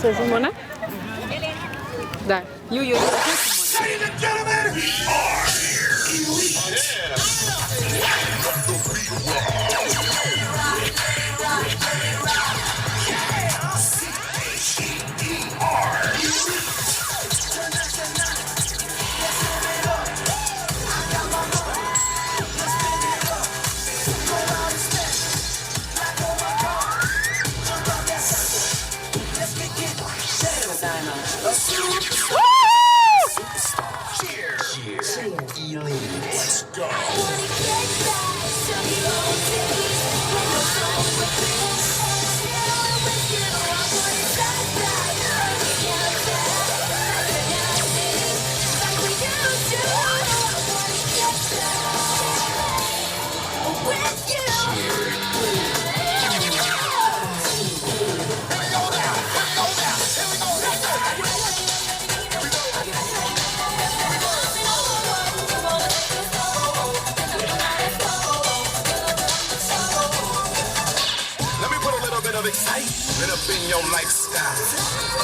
Säg Simone. Där. Jo. Ladies and gentlemen, are let's go. Let me put a little bit of excitement up in your lifestyle.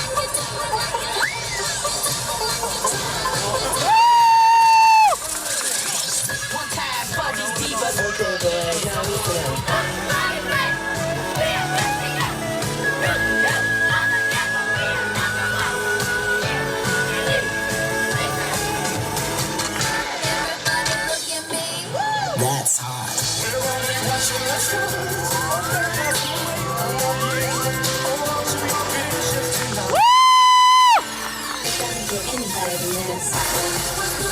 That's hot. Anybody than this.